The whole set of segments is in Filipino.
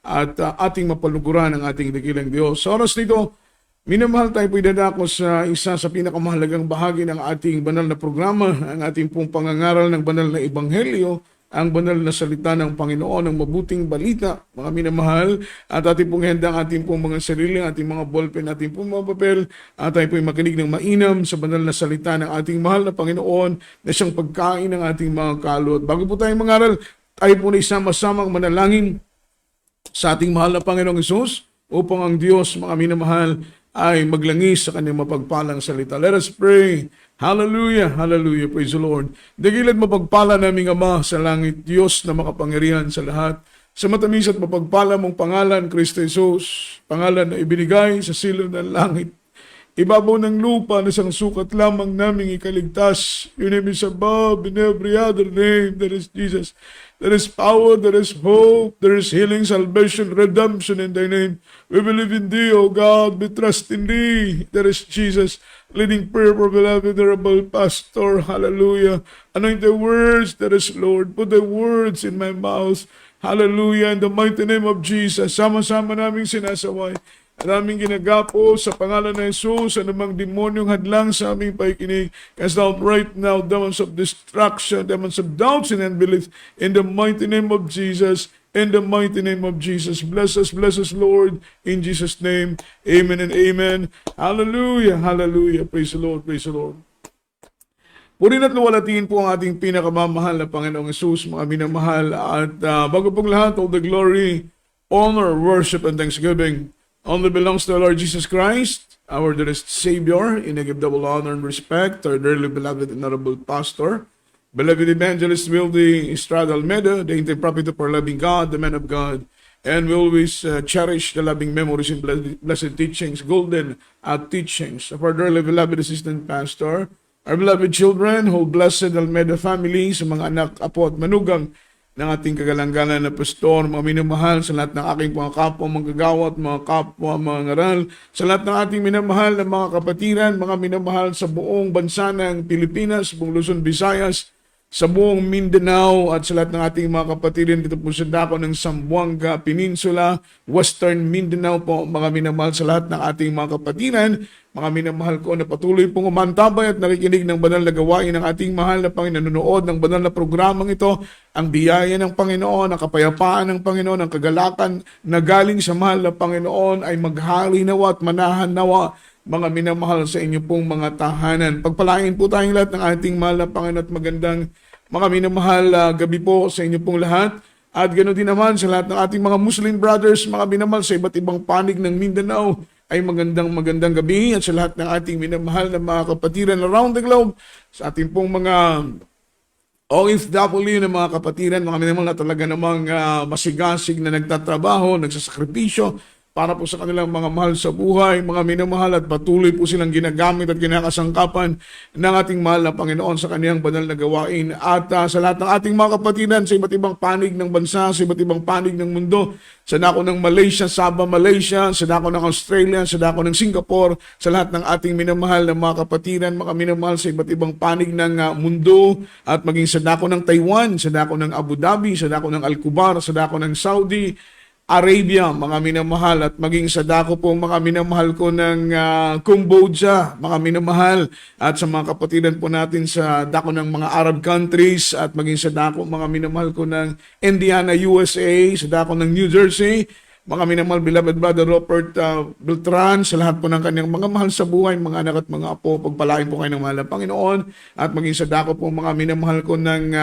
at ating mapaluguran ang ating dakilang Diyos. Sa oras nito, minamahal tayo po idadako sa isa sa pinakamahalagang bahagi ng ating banal na programa, ang ating pong pangangaral ng banal na ebanghelyo, ang banal na salita ng Panginoon, ang mabuting balita, mga minamahal, at ating pong handa ang ating pong mga sarili, ating mga ballpen, ating pong mga papel, at tayo po makinig ng mainam sa banal na salita ng ating mahal na Panginoon na siyang pagkain ng ating mga kaluluwa. Bago po tayo mangaral, tayo po na isama-samang manalangin sa ating mahal na Panginoong Hesus upang ang Diyos, mga minamahal, ay maglangis sa kanyang mapagpalang salita. Let us pray. Hallelujah, hallelujah, praise the Lord. Dakilat mapagpala naming Ama sa langit, Diyos na makapangyarihan sa lahat. Sa matamis at mapagpala mong pangalan, Kristo Jesus, pangalan na ibinigay sa silong ng langit. Ibabaw ng lupa na isang sukat lamang naming ikaligtas. Your name is above in every other name. That is Jesus. There is power, there is hope, there is healing, salvation, redemption in thy name. We believe in thee, O God. We trust in thee. There is Jesus. Leading prayer for beloved, venerable pastor. Hallelujah. Anoint the words, there is Lord. Put the words in my mouth. Hallelujah. In the mighty name of Jesus. Sama-sama naming sinasaway. At aming ginagapo sa pangalan ng Jesus, anumang demonyong hadlang sa aming paikinig, cast out right now demons of destruction, demons of doubts and unbelief, in the mighty name of Jesus, in the mighty name of Jesus. Bless us, Lord, in Jesus' name. Amen and amen. Hallelujah, hallelujah. Praise the Lord, praise the Lord. Purihin at luwalatiin po ang ating pinakamamahal na Panginoong Jesus, mga minamahal. At bago pong lahat, all the glory, honor, worship, and thanksgiving only belongs to our Lord Jesus Christ, our dearest Savior. And I give double honor and respect to our dearly beloved and honorable pastor, beloved evangelist Wildy Estrada Almeida, the interpret of our loving God, the man of God. And we always cherish the loving memories and blessed teachings, golden teachings of our dearly beloved assistant pastor, our beloved children, whole blessed Almeida family, sa mga anak, apo at manugang ng ating kagalang-galang na pastor, mga minamahal, sa lahat ng aking mga kapwa manggagawat, mga kapwa mga ngaral, sa lahat ng ating minamahal na mga kapatiran, mga minamahal sa buong bansa ng Pilipinas, buong Luzon, Visayas, sa buong Mindanao, at sa lahat ng ating mga kapatiran dito po sa dako ng Zamboanga Peninsula, Western Mindanao po, mga minamahal sa lahat ng ating mga kapatiran, mga minamahal ko na patuloy pong umantabay at nakikinig ng banal na gawain ng ating mahal na Panginoon, nanonood ng banal na programang ito, ang biyaya ng Panginoon, ang kapayapaan ng Panginoon, ang kagalakan na galing sa mahal na Panginoon ay maghari nawa at manahan nawa, mga minamahal sa inyo pong mga tahanan. Pagpalain po tayong lahat ng ating mahal na Panginoon at magandang mga minamahal gabi po sa inyo pong lahat. At ganoon din naman sa lahat ng ating mga Muslim brothers, mga minamahal sa iba't ibang panig ng Mindanao, ay magandang gabi. At sa lahat ng ating minamahal na mga kapatiran around the globe, sa ating pong mga OFW na mga kapatiran, mga minamahal na talaga namang masigasig na nagtatrabaho, nagsasakripisyo, para po sa kanilang mga mahal sa buhay, mga minamahal, at patuloy po silang ginagamit at kinakasangkapan ng ating mahal na Panginoon sa kaniyang banal na gawain. At sa lahat ng ating mga kapatiran sa iba't ibang panig ng bansa, sa iba't ibang panig ng mundo, sa dako ng Malaysia, Sabah, Malaysia, sa dako ng Australia, sa dako ng Singapore, sa lahat ng ating minamahal na mga kapatiran, mga minamahal sa iba't ibang panig ng mundo, at maging sa dako ng Taiwan, sa dako ng Abu Dhabi, sa dako ng Al-Kubar, sa dako ng Saudi Arabia, mga minamahal, at maging sa dako po mga minamahal ko ng Cambodia, mga minamahal, at sa mga kapatiran po natin sa dako ng mga Arab countries, at maging sa dako mga minamahal ko ng Indiana, USA, sa dako ng New Jersey, mga minamahal, beloved brother Robert Beltran, sa lahat po ng kanyang mga mahal sa buhay, mga anak at mga apo, pagpalain po kayo ng mahal na Panginoon, at maging sa dako po mga minamahal ko ng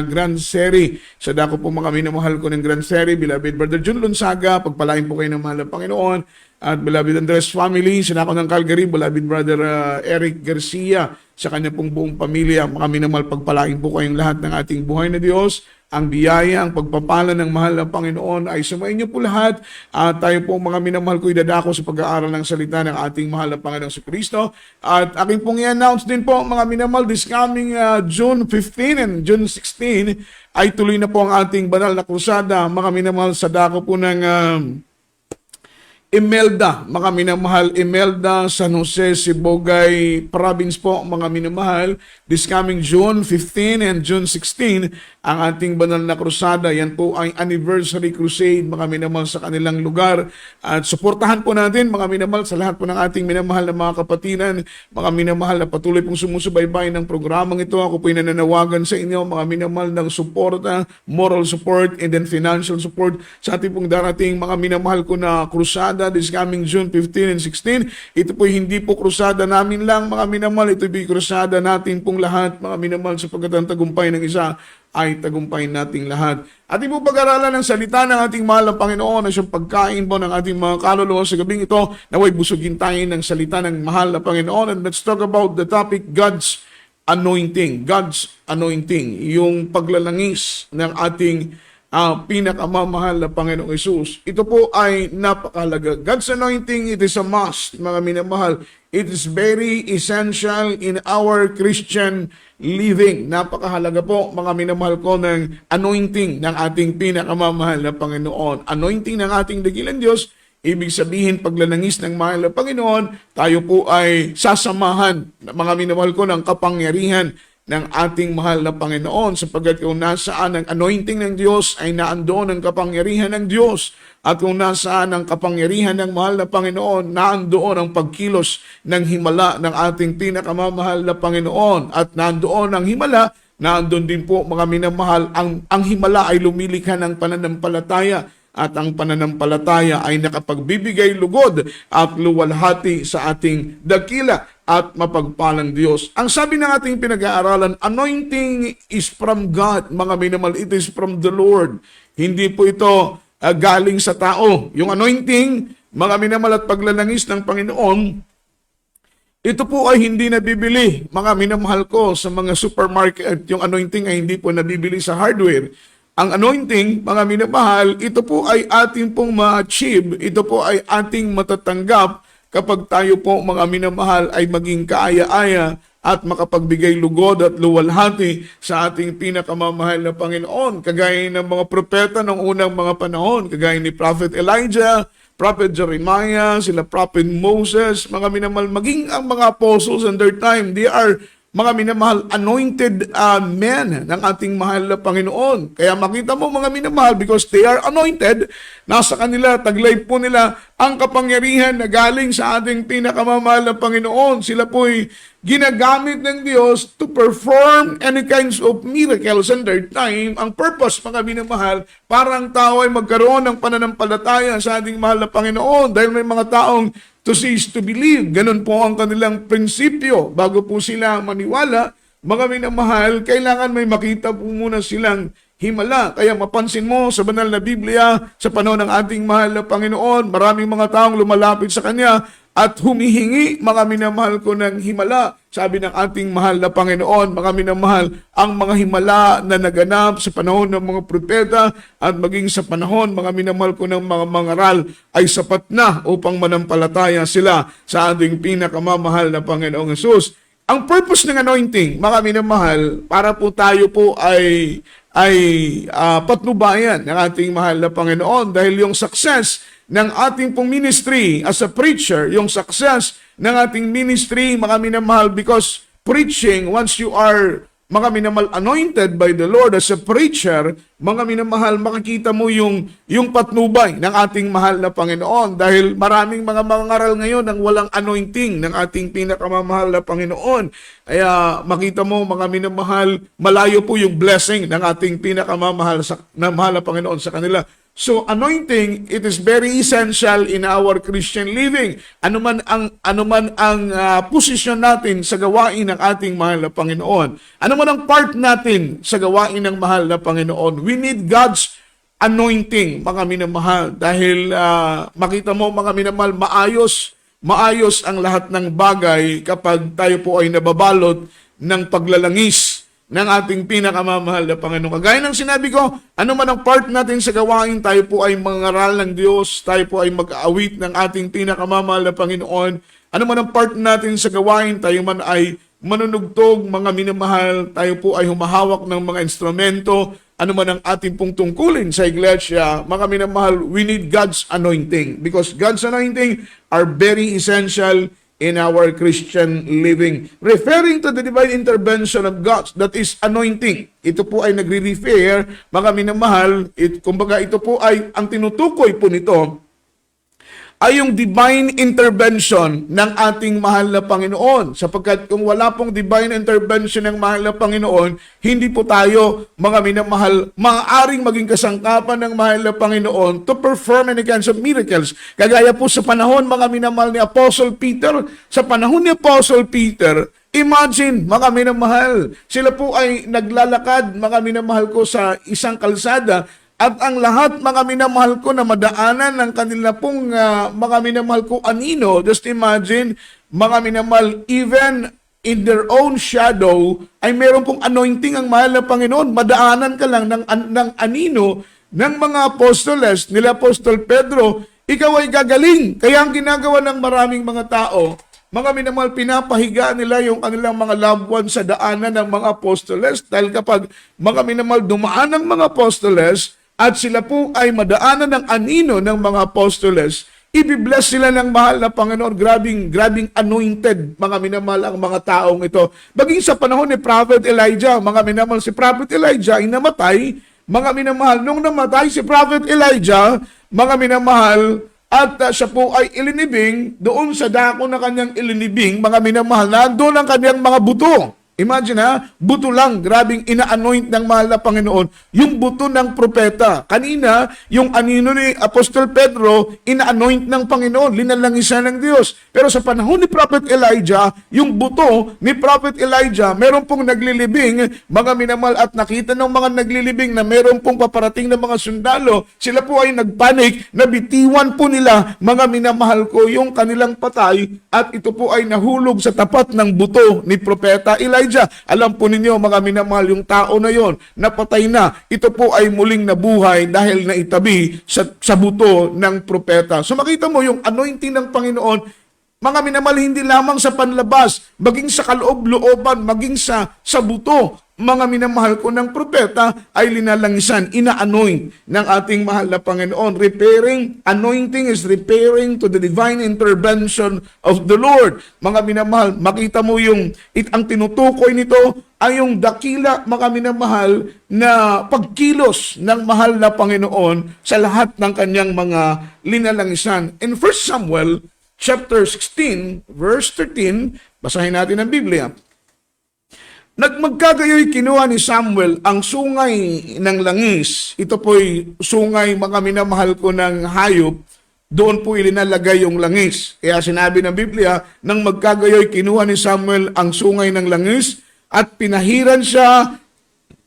Grand Serie, sa dako po mga minamahal ko ng Grand Serie, beloved brother Jun Lunsaga, pagpalain po kayo ng mahal na Panginoon, at beloved Andres family, sa dako ng Calgary, beloved brother Eric Garcia, sa kanya pong buong pamilya, mga minamahal, pagpalain po kayong lahat ng ating buhay na Diyos. Ang biyaya, ang pagpapala ng mahal na Panginoon ay sumayin niyo po lahat. At tayo po mga minamahal ko idadako sa pag-aaral ng salita ng ating mahal na Panginoong si Kristo. At aking pong i-announce din po mga minamahal, this coming June 15 and June 16 ay tuloy na po ang ating banal na krusada, mga minamahal, sa dako po ng Imelda, mga minamahal, Imelda, San Jose, Sibugay Province po, mga minamahal. This coming June 15 and June 16, ang ating banal na krusada. Yan po ay anniversary crusade, mga minamahal, sa kanilang lugar. At suportahan po natin, mga minamahal, sa lahat po ng ating minamahal na mga kapatiran, mga minamahal na patuloy pong sumusubaybay ng programang ito. Ako po ay nananawagan sa inyo, mga minamahal, ng suporta, moral support, and then financial support sa ating pong darating, mga minamahal ko na krusada this coming June 15 and 16. Ito po hindi po krusada namin lang, mga minamahal. Ito po krusada natin pong lahat, mga minamahal, sapagkat ang tagumpay ng isa ay tagumpay nating lahat. Ating po pag-aralan ng salita ng ating mahal na Panginoon na siyang pagkain po ng ating mga kaluluwa sa gabing ito. Naway busugin tayo ng salita ng mahal na Panginoon. And let's talk about the topic, God's anointing. God's anointing. Yung paglalangis ng ating pinakamamahal na Panginoong Hesus. Ito po ay napakahalaga. God's anointing, it is a must, mga minamahal. It is very essential in our Christian living. Napakahalaga po, mga minamahal ko, ng anointing ng ating pinakamamahal na Panginoon. Anointing ng ating dakilang Diyos, ibig sabihin, paglalangis ng mahal na Panginoon, tayo po ay sasamahan, mga minamahal ko, ng kapangyarihan ng ating mahal na Panginoon, sapagkat kung nasaan ang anointing ng Diyos ay naandoon ang kapangyarihan ng Diyos, at kung nasaan ang kapangyarihan ng mahal na Panginoon, naandoon ang pagkilos ng himala ng ating pinakamamahal na Panginoon, at naandoon ang himala, naandoon din po, mga minamahal, ang himala ay lumilikha ng pananampalataya, at ang pananampalataya ay nakapagbibigay lugod at luwalhati sa ating dakila at mapagpalang Diyos. Ang sabi ng ating pinag-aaralan, anointing is from God, mga minamahal. It is from the Lord. Hindi po ito galing sa tao. Yung anointing, mga minamahal, at paglalangis ng Panginoon, ito po ay hindi nabibili, mga minamahal ko, sa mga supermarket. Yung anointing ay hindi po nabibili sa hardware. Ang anointing, mga minamahal, ito po ay ating pong ma-achieve, ito po ay ating matatanggap kapag tayo po, mga minamahal, ay maging kaaya-aya at makapagbigay lugod at luwalhati sa ating pinakamamahal na Panginoon. Kagaya ng mga propeta ng unang mga panahon, kagaya ni Prophet Elijah, Prophet Jeremiah, sila Prophet Moses, mga minamahal, maging ang mga apostles in their time, they are, mga minamahal, anointed men ng ating mahal na Panginoon. Kaya makita mo, mga minamahal, because they are anointed, nasa kanila, taglay po nila ang kapangyarihan na galing sa ating pinakamamahal na Panginoon. Sila po'y ginagamit ng Diyos to perform any kinds of miracles in their time. Ang purpose, mga minamahal, parang tao ay magkaroon ng pananampalataya sa ating mahal na Panginoon dahil may mga taong to see is to believe. Ganun po ang kanilang prinsipyo. Bago po sila maniwala, mga minamahal, kailangan may makita po muna silang himala. Kaya mapansin mo sa banal na Biblia, sa panahon ng ating mahal na Panginoon, maraming mga taong lumalapit sa Kanya at humihingi, mga minamahal ko, ng himala. Sabi ng ating mahal na Panginoon, mga minamahal, ang mga himala na naganap sa panahon ng mga propeta at maging sa panahon, mga minamahal ko, ng mga mangaral ay sapat na upang manampalataya sila sa ating pinakamamahal na Panginoong Hesus. Ang purpose ng anointing, mga minamahal, para po tayo po ay patnubayan ng ating mahal na Panginoon dahil yung success ng ating pong ministry as a preacher, yung success ng ating ministry, mga minamahal, because preaching, once you are, mga minamahal, anointed by the Lord as a preacher, mga minamahal, makikita mo yung patnubay ng ating mahal na Panginoon dahil maraming mga mangaral ngayon ang walang anointing ng ating pinakamamahal na Panginoon. Kaya makita mo, mga minamahal, malayo po yung blessing ng ating pinakamamahal na mahal na Panginoon sa kanila. So, anointing, it is very essential in our Christian living. Ano man ang posisyon natin sa gawain ng ating mahal na Panginoon. Ano man ang part natin sa gawain ng mahal na Panginoon. We need God's anointing, mga minamahal. Dahil makita mo, mga minamahal, maayos ang lahat ng bagay kapag tayo po ay nababalot ng paglalangis ng ating pinakamamahal na Panginoon. Kagaya ng sinabi ko, ano man ang part natin sa gawain, tayo po ay mangaral ng Diyos, tayo po ay mag-aawit ng ating pinakamamahal na Panginoon. Ano man ang part natin sa gawain, tayo man ay manunugtog, mga minamahal, tayo po ay humahawak ng mga instrumento, ano man ang ating pong tungkulin sa iglesia, mga minamahal, we need God's anointing because God's anointing are very essential in our Christian living. Referring to the divine intervention of God, that is anointing. Ito po ay nagre-refer, mga minamahal, kumbaga ito po ay, ang tinutukoy po nito, ay yung divine intervention ng ating mahal na Panginoon. Sapagkat kung wala pong divine intervention ng mahal na Panginoon, hindi po tayo, mga minamahal, maaaring maging kasangkapan ng mahal na Panginoon to perform any kinds of miracles. Kagaya po sa panahon, mga minamahal ni Apostle Peter, sa panahon ni Apostle Peter, imagine, mga minamahal, sila po ay naglalakad, mga minamahal ko, sa isang kalsada, at ang lahat, mga minamahal ko, na madaanan ng kanila pong mga minamahal ko anino. Just imagine, mga minamahal, even in their own shadow, ay meron pong anointing ang mahal na Panginoon. Madaanan ka lang ng anino ng mga apostoles, nila Apostol Pedro, ikaw ay gagaling. Kaya ang ginagawa ng maraming mga tao, mga minamahal, pinapahiga nila yung kanilang mga loved ones sa daanan ng mga apostoles. Dahil kapag, mga minamahal, dumaan ng mga apostoles, at sila po ay madaanan ng anino ng mga apostoles, ibibless sila ng mahal na Panginoon. Grabing anointed, mga minamahal, ang mga taong ito. Baging sa panahon ni Prophet Elijah, mga minamahal, si Prophet Elijah ay namatay, mga minamahal. Nung namatay si Prophet Elijah, mga minamahal, at siya po ay ilinibing, doon sa dako na kanyang ilinibing, mga minamahal, doon ang kanyang mga buto. Imagine buto lang, grabing ina-anoint ng mahal na Panginoon, yung buto ng propeta. Kanina, yung anino ni Apostol Pedro, ina-anoint ng Panginoon, linalangisan ng Diyos. Pero sa panahon ni Prophet Elijah, yung buto ni Prophet Elijah, meron pong naglilibing, mga minamahal, at nakita ng mga naglilibing na meron pong paparating na mga sundalo. Sila po ay nagpanik, nabitiwan po nila, mga minamahal ko, yung kanilang patay, at ito po ay nahulog sa tapat ng buto ni propeta Elijah. Alam po ninyo, mga minamahal, yung tao na yon, napatay na. Ito po ay muling nabuhay dahil naitabi sa buto ng propeta. So makita mo yung anointing ng Panginoon, mga minamahal, hindi lamang sa panlabas, maging sa kaloob-looban, maging sa buto, mga minamahal ko, ng propeta ay linalangisan, ina-anoint ng ating mahal na Panginoon. Anointing is repairing to the divine intervention of the Lord. Mga minamahal, makita mo ang tinutukoy nito ay yung dakila, mga minamahal, na pagkilos ng mahal na Panginoon sa lahat ng kanyang mga linalangisan. In 1 Samuel chapter 16, verse 13, basahin natin ang Biblia. Magkagayoy kinuha ni Samuel ang sungay ng langis. Ito po'y sungay, mga minamahal ko, ng hayop. Doon po ilinalagay yung langis. Kaya sinabi ng Biblia, nang magkagayoy kinuha ni Samuel ang sungay ng langis at pinahiran siya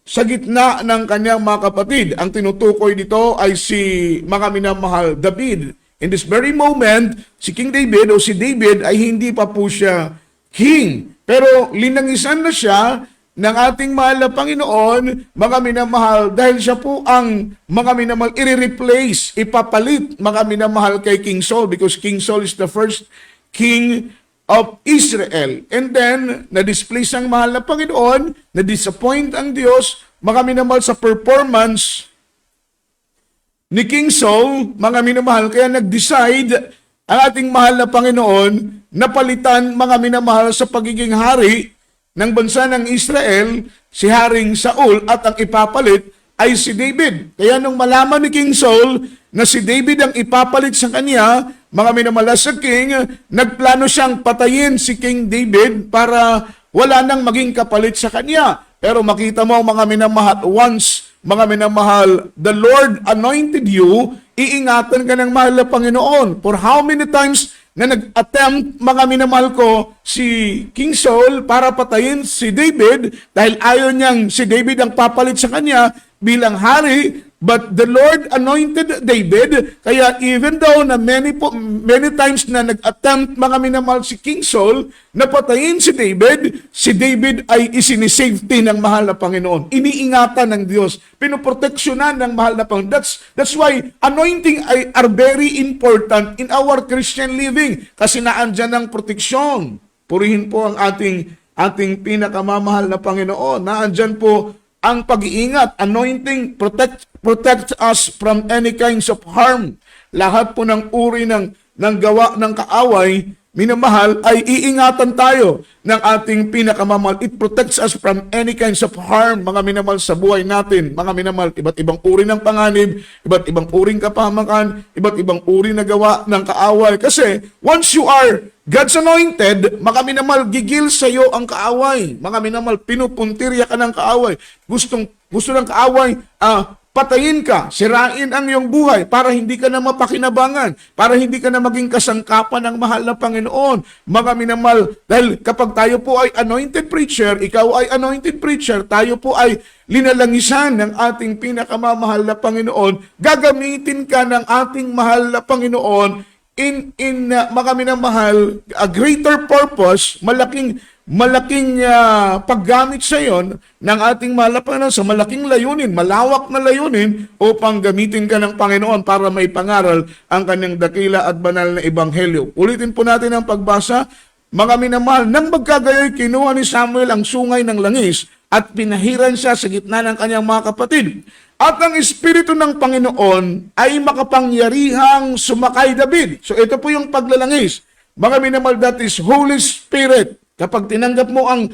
sa gitna ng kanyang mga kapatid. Ang tinutukoy dito ay si, mga minamahal, David. In this very moment, si King David o si David ay hindi pa po siya king. Pero linangisan na siya ng ating mahal na Panginoon, mga minamahal, dahil siya po ang, mga minamahal, i-replace, ipapalit, mga minamahal, kay King Saul, because King Saul is the first king of Israel. And then, na-displace ang mahal na Panginoon, na-disappoint ang Diyos, mga minamahal, sa performance ni King Saul, mga minamahal, kaya nag-decide ang ating mahal na Panginoon na palitan, mga minamahal, sa pagiging hari ng bansa ng Israel, si Haring Saul, at ang ipapalit ay si David. Kaya nung malaman ni King Saul na si David ang ipapalit sa kanya, mga minamahal, sa king, nagplano siyang patayin si King David para wala nang maging kapalit sa kanya. Pero makita mo, mga minamahal, once, mga minamahal, the Lord anointed you, iingatan ka ng mahal na Panginoon. For how many times na nag-attempt, mga minamahal ko, si King Saul para patayin si David dahil ayaw niyang si David ang papalit sa kanya bilang hari, but the Lord anointed David. Kaya even though na many times na nag-attempt, mga minamahal, si King Saul na patayin si David ay isinisafety ng mahal na Panginoon. Iniingatan ng Diyos. Pinoproteksyonan ng mahal na Panginoon. That's why anointing are very important in our Christian living. Kasi naandyan ang proteksyon. Purihin po ang ating pinakamamahal na Panginoon. Naandyan po ang pag-iingat. Anointing protect us from any kinds of harm. Lahat po ng uri ng gawa ng kaaway, minamahal, ay iingatan tayo ng ating pinakamamahal. It protects us from any kinds of harm, mga minamahal, sa buhay natin. Mga minamahal, iba't ibang uri ng panganib, iba't ibang uring kapahamakan, iba't ibang uri na gawa ng kaaway. Kasi once you are God's anointed, mga minamahal, gigil sa iyo ang kaaway. Mga minamahal, pinupuntirya ka ng kaaway. Gusto ng kaaway, patayin ka, sirain ang iyong buhay para hindi ka na mapakinabangan, para hindi ka na maging kasangkapan ng mahal na Panginoon. Mga minamahal, dahil kapag tayo po ay anointed preacher, ikaw ay anointed preacher, tayo po ay linalangisan ng ating pinakamamahal na Panginoon, gagamitin ka ng ating mahal na Panginoon in mga minamahal, a greater purpose, malaking paggamit sa iyon ng ating mahal na Panginoon sa malaking layunin, malawak na layunin upang gamitin ka ng Panginoon para may pangaral ang kanyang dakila at banal na ebanghelyo. Ulitin po natin ang pagbasa. Mga minamahal, nang magkagayoy, kinuha ni Samuel ang sungay ng langis at pinahiran siya sa gitna ng kanyang mga kapatid. At ang Espiritu ng Panginoon ay makapangyarihang sumakay David. So ito po yung paglalangis. Mga minamahal, that is Holy Spirit. Kapag tinanggap mo ang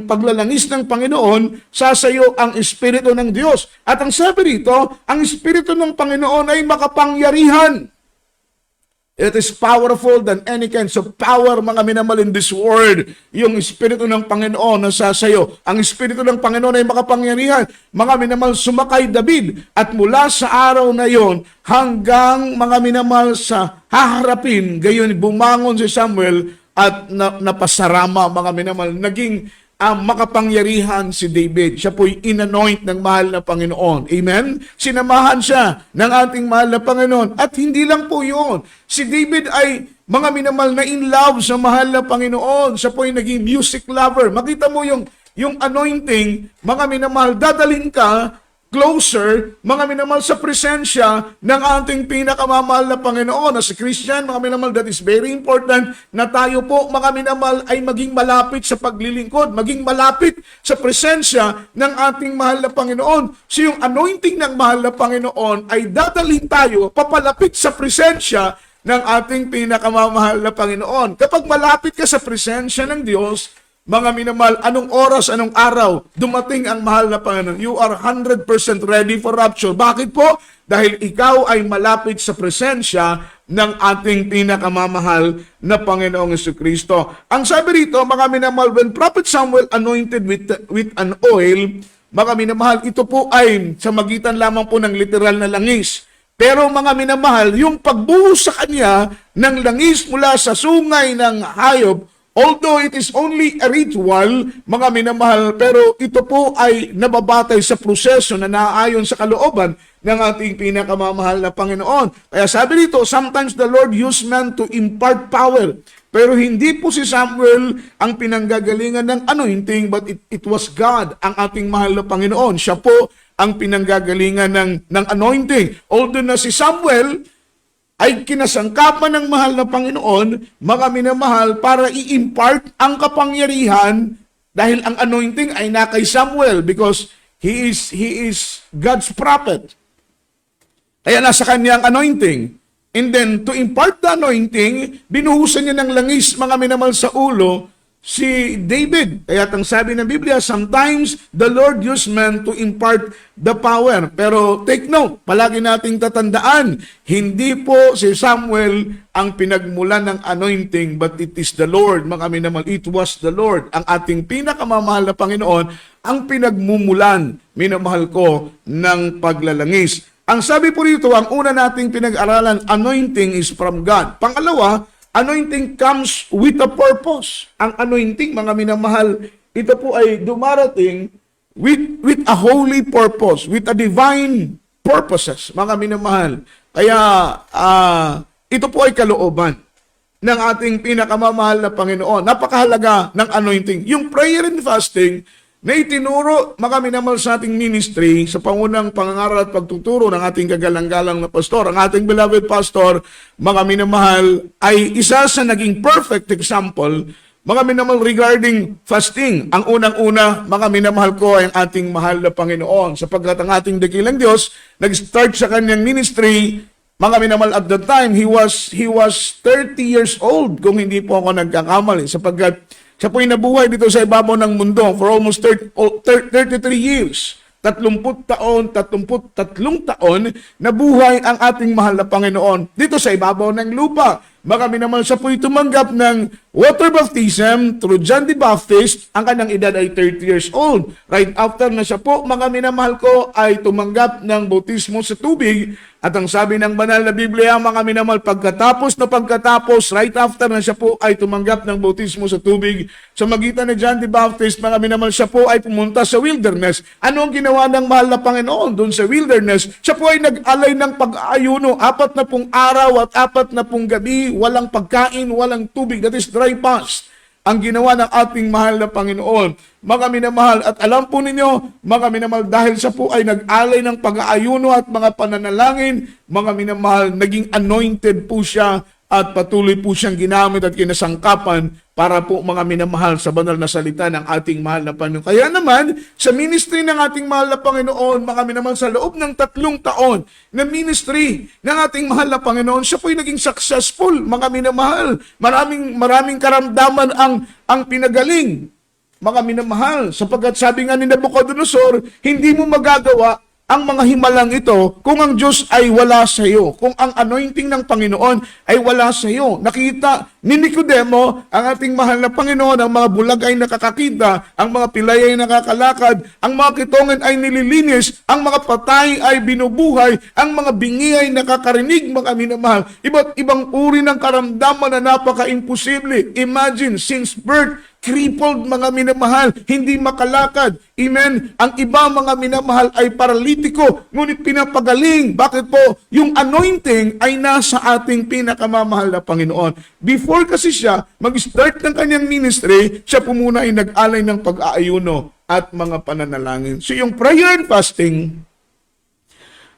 paglalangis ng Panginoon, sasayo ang Espiritu ng Diyos. At ang sabi rito, ang Espiritu ng Panginoon ay makapangyarihan. It is powerful than any kinds of power, mga minamahal, in this world. Yung Espiritu ng Panginoon na sasayo. Ang Espiritu ng Panginoon ay makapangyarihan. Mga minamahal, sumakay David. At mula sa araw na yon, hanggang mga minamahal sa haharapin, gayon bumangon si Samuel at napasarama, mga minamahal, naging makapangyarihan si David. Siya po'y inanoint ng mahal na Panginoon. Amen? Sinamahan siya ng ating mahal na Panginoon. At hindi lang po yun. Si David ay, mga minamahal, na in love sa mahal na Panginoon. Siya po'y naging music lover. Makita mo yung anointing, mga minamahal, dadalhin ka closer, mga minamahal, sa presensya ng ating pinakamamahal na Panginoon. As a Christian, mga minamahal, that is very important na tayo po, mga minamahal, ay maging malapit sa paglilingkod, maging malapit sa presensya ng ating mahal na Panginoon. So yung anointing ng mahal na Panginoon ay dadalhin tayo papalapit sa presensya ng ating pinakamamahal na Panginoon. Kapag malapit ka sa presensya ng Diyos, mga minamahal, anong oras, anong araw dumating ang mahal na Panginoon, you are 100% ready for rapture. Bakit po? Dahil ikaw ay malapit sa presensya ng ating pinakamamahal na Panginoong Jesucristo. Ang sabi rito, mga minamahal, when Prophet Samuel anointed with an oil, mga minamahal, ito po ay sa magitan lamang po ng literal na langis. Pero mga minamahal, yung pagbuhos sa kanya ng langis mula sa sungay ng hayop, although it is only a ritual, mga minamahal, pero ito po ay nababatay sa proseso na naaayon sa kalooban ng ating pinakamamahal na Panginoon. Kaya sabi dito, sometimes the Lord used man to impart power. Pero hindi po si Samuel ang pinanggagalingan ng anointing, but it was God, ang ating mahal na Panginoon. Siya po ang pinanggagalingan ng anointing. Although na si Samuel ay kinasangkapan ng mahal na Panginoon, mga minamahal, para i-impart ang kapangyarihan dahil ang anointing ay na kay Samuel because he is God's prophet. Kaya nasa kanya ang anointing. And then, to impart the anointing, binuhusan niya ng langis, mga minamahal, sa ulo si David. Kaya ang sabi ng Biblia, sometimes the Lord used man to impart the power. Pero take note, palagi nating tatandaan, hindi po si Samuel ang pinagmulan ng anointing, but it is the Lord. Mga minamahal, it was the Lord, ang ating pinakamamahal na Panginoon, ang pinagmumulan, minamahal ko, ng paglalangis. Ang sabi po rito, ang una nating pinag-aralan, anointing is from God. Pangalawa, anointing comes with a purpose. Ang anointing, mga minamahal, ito po ay dumarating with a holy purpose, with a divine purposes, mga minamahal. Kaya ito po ay kalooban ng ating pinakamamahal na Panginoon. Napakahalaga ng anointing. Yung prayer and fasting na itinuro, mga minamahal, sa ating ministry, sa pangunang pangangaral at pagtuturo ng ating kagalang-galang na pastor, ang ating beloved pastor, mga minamahal, ay isa sa naging perfect example, Mga minamahal, regarding fasting, ang unang-una, mga minamahal ko, ay ang ating mahal na Panginoon. Sapagkat ang ating dakilang Diyos, nag-start sa kanyang ministry, mga minamahal, at the time, he was 30 years old, kung hindi po ako nagkakamali, sapagkat siya po'y nabuhay dito sa ibabaw ng mundo for almost 33 years. 30 taon, 33 taon, nabuhay ang ating mahal na Panginoon dito sa ibabaw ng lupa. Baka minamahal, siya po'y tumanggap ng water baptism through John the Baptist. Ang kanyang edad ay 30 years old. Right after na siya po, mga minamahal ko, ay tumanggap ng bautismo sa tubig. At ang sabi ng banal na Biblia, mga minamahal, pagkatapos, right after na siya po ay tumanggap ng bautismo sa tubig, sa magitan ni John the Baptist, mga minamahal, siya po ay pumunta sa wilderness. Ano ang ginawa ng mahal na Panginoon doon sa wilderness? Siya po ay nag-alay ng pag-aayuno, 40 araw at 40 gabi, walang pagkain, walang tubig, that is dry fast. Ang ginawa ng ating mahal na Panginoon. Mga minamahal, at alam po ninyo, mga minamahal, dahil siya po ay nag-alay ng pag-aayuno at mga pananalangin, mga minamahal, naging anointed po siya at patuloy po siyang ginamit at kinasangkapan para po, mga minamahal, sa banal na salita ng ating mahal na Panginoon. Kaya naman, sa ministry ng ating mahal na Panginoon, mga minamahal, sa loob ng 3 taon na ministry ng ating mahal na Panginoon, siya po'y naging successful, mga minamahal. Maraming karamdaman ang pinagaling, mga minamahal, sapagkat sabi nga ni Nabucodonosor, hindi mo magagawa ang mga himalang ito kung ang Diyos ay wala sa iyo, kung ang anointing ng Panginoon ay wala sa iyo. Nakita ni Nicodemo, ang ating mahal na Panginoon, ang mga bulag ay nakakakita, ang mga pilay ay nakakalakad, ang mga kitongan ay nililinis, ang mga patay ay binubuhay, ang mga bingi ay nakakarinig, mga minamahal. Iba't ibang uri ng karamdaman na napaka-imposible. Imagine, since birth, crippled, mga minamahal, hindi makalakad. Amen? Ang iba, mga minamahal, ay paralitiko, ngunit pinapagaling. Bakit po? Yung anointing ay nasa ating pinakamamahal na Panginoon. Before kasi siya mag-start ng kanyang ministry, siya po muna ay nag-alay ng pag-aayuno at mga pananalangin. So yung prayer and fasting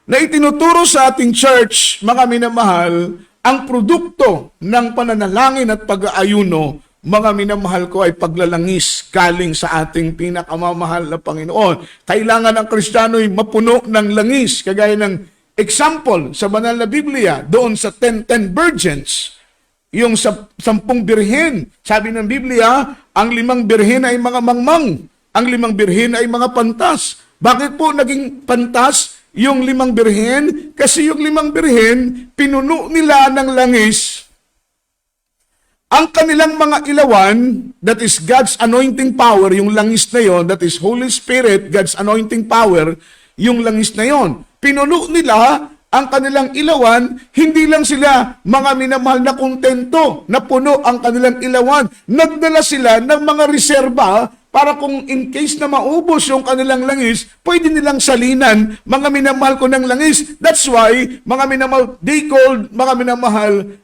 na itinuturo sa ating church, mga minamahal, ang produkto ng pananalangin at pag-aayuno, mga minamahal ko, ay paglalangis galing sa ating pinakamamahal na Panginoon. Kailangan ang Kristiyano ay mapuno ng langis, kagaya ng example sa banal na Biblia, doon sa 10 virgins, yung sa 10 birhen. Sabi ng Biblia, ang 5 birhen ay mga mangmang, ang 5 birhen ay mga pantas. Bakit po naging pantas yung 5 birhen? Kasi yung 5 birhen, pinuno nila ng langis ang kanilang mga ilawan, that is God's anointing power, yung langis na yon, that is Holy Spirit, God's anointing power, yung langis na yon. Pinuno nila ang kanilang ilawan, hindi lang sila, mga minamahal, na kontento na puno ang kanilang ilawan. Nagdala sila ng mga reserba para kung in case na maubos yung kanilang langis, pwede nilang salinan, mga minamahal ko, ng langis. That's why, mga minamahal, they called, mga minamahal,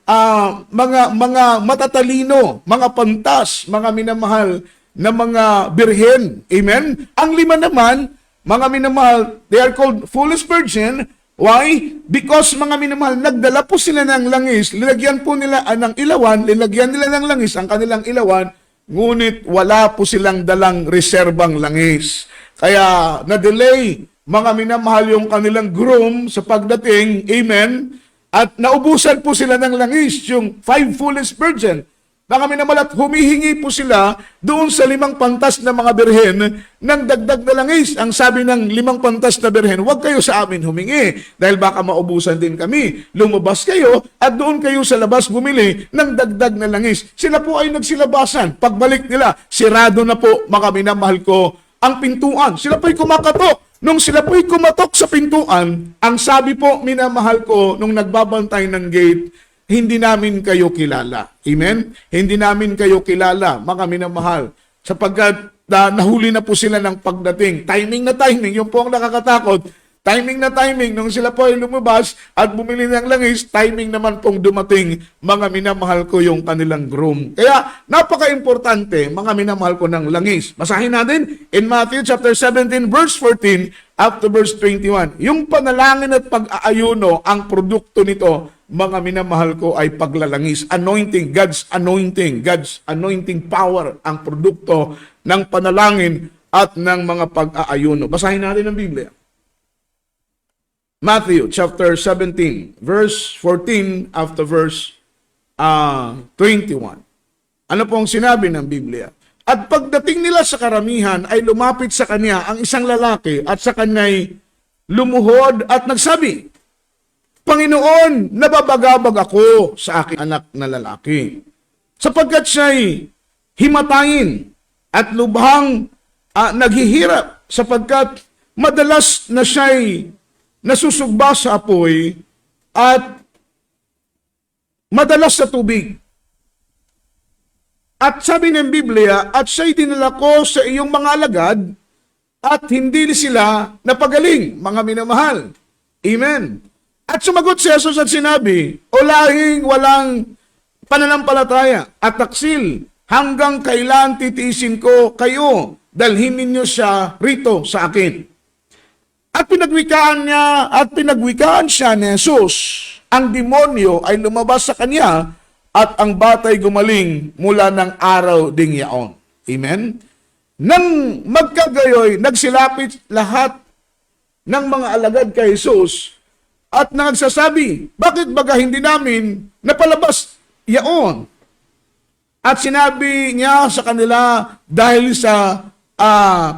mga matatalino, mga pantas, mga minamahal, na mga birhen. Amen? Ang 5 naman, mga minamahal, they are called foolish virgin. Why? Because, mga minamahal, nagdala po sila ng langis, lilagyan po nila ng ilawan, lilagyan nila ng langis ang kanilang ilawan, ngunit wala po silang dalang reserbang langis. Kaya na-delay, mga minamahal, yung kanilang groom sa pagdating, amen, at naubusan po sila ng langis, yung 5 foolish virgin. Mga minamahal, at humihingi po sila doon sa 5 pantas na mga birhen ng dagdag na langis. Ang sabi ng 5 pantas na birhen, huwag kayo sa amin humingi dahil baka maubusan din kami. Lumabas kayo at doon kayo sa labas bumili ng dagdag na langis. Sila po ay nagsilabasan. Pagbalik nila, sirado na po, mga minamahal ko, ang pintuan. Sila po ay kumakatok. Nung sila po'y kumatok sa pintuan, ang sabi po, minamahal ko, nung nagbabantay ng gate, hindi namin kayo kilala. Amen? Hindi namin kayo kilala, mga minamahal. Sapagkat nahuli na po sila ng pagdating. Timing na timing, yung po ang nakakatakot. Timing na timing, nung sila po ay lumabas at bumili ng langis, timing naman pong dumating, mga minamahal ko, yung kanilang groom. Kaya, napaka-importante, mga minamahal ko, ng langis. Basahin natin in Matthew chapter 17, verse 14, up to verse 21. Yung panalangin at pag-aayuno, ang produkto nito, mga minamahal ko, ay paglalangis. Anointing, God's anointing power, ang produkto ng panalangin at ng mga pag-aayuno. Basahin natin ang Biblia. Matthew chapter 17, verse 14 after verse 21. Ano pong sinabi ng Biblia? At pagdating nila sa karamihan, ay lumapit sa kanya ang isang lalaki at sa kanya'y lumuhod at nagsabi, Panginoon, nababagabag ako sa aking anak na lalaki, sapagkat siya'y himatayin at lubhang naghihirap, sapagkat madalas na siya'y nasusugba sa apoy at madalas sa tubig. At sabi ng Biblia, at siya'y dinala ko sa iyong mga alagad at hindi sila napagaling, mga minamahal. Amen. At sumagot si Jesus at sinabi, O lahing walang pananampalataya at taksil, hanggang kailan titiisin ko kayo, dalhin ninyo siya rito sa akin. At pinagwikaan siya ni Jesus. Ang demonyo ay lumabas sa kanya at ang batay gumaling mula ng araw ding yaon. Amen? Nang magkagayoy, nagsilapit lahat ng mga alagad kay Jesus at nagsasabi, bakit baga hindi namin napalabas yaon? At sinabi niya sa kanila, dahil sa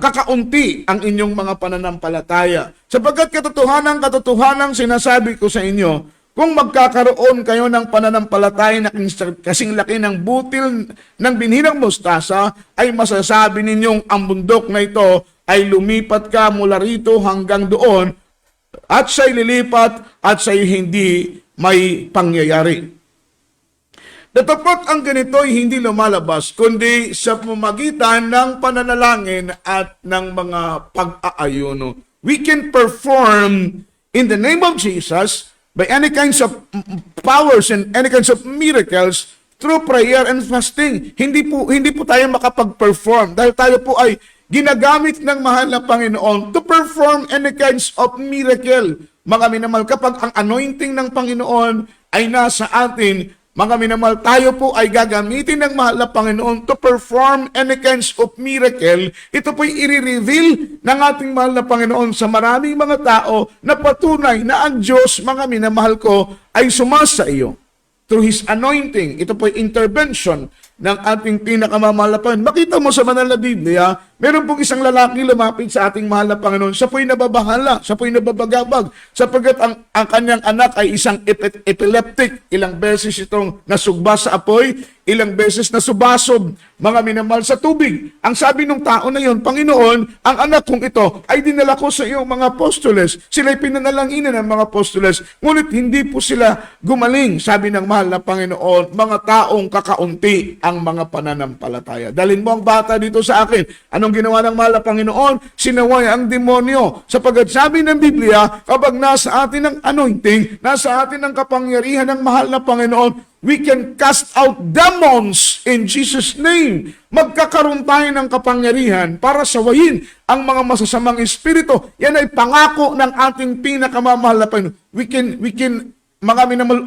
kakaunti ang inyong mga pananampalataya. Sapagkat katotohanan sinasabi ko sa inyo, kung magkakaroon kayo ng pananampalataya na kasing laki ng butil ng binhirang mustasa, ay masasabi ninyong ang bundok na ito ay lumipat ka mula rito hanggang doon, at siya'y lilipat at siya'y hindi may pangyayari. Datapot ang ganito ay hindi lumalabas, kundi sa pamamagitan ng pananalangin at ng mga pag-aayuno. We can perform in the name of Jesus by any kinds of powers and any kinds of miracles through prayer and fasting. Hindi po tayo makapag-perform dahil tayo po ay ginagamit ng mahal na Panginoon to perform any kinds of miracle. Mga minamahal, kapag ang anointing ng Panginoon ay nasa atin, mga minamahal, tayo po ay gagamitin ng mahal na Panginoon to perform any kinds of miracle. Ito po'y i-reveal ng ating mahal na Panginoon sa maraming mga tao na patunay na ang Diyos, mga minamahal ko, ay sumasa iyo. Through His anointing, ito po'y intervention ng ating pinakamamahal na Panginoon. Makita mo sa banal na Biblia, meron pong isang lalaki lumapit sa ating mahal na Panginoon. Siya po'y nababahala, siya po'y nababagabag, sapagkat ang kanyang anak ay isang epileptic. Ilang beses itong nasugba sa apoy, ilang beses nasubasob, mga minamahal, sa tubig. Ang sabi ng tao na yon, Panginoon, ang anak kong ito ay dinala ko sa iyong mga apostoles. Sila'y pinanalanginan ng mga apostoles, ngunit hindi po sila gumaling. Sabi ng mahal na Panginoon, mga taong kakaunti ang mga pananampalataya. Dalhin mo ang bata dito sa akin. Anong ginawa ng mahal na Panginoon? Sinaway ang demonyo. Sapagkat sabi ng Biblia, kapag nasa atin ang anointing, nasa atin ang kapangyarihan ng mahal na Panginoon, we can cast out demons in Jesus' name. Magkakaroon tayo ng kapangyarihan para sawayin ang mga masasamang espiritu. Yan ay pangako ng ating pinakamamahal na Panginoon. We can mga minamahal,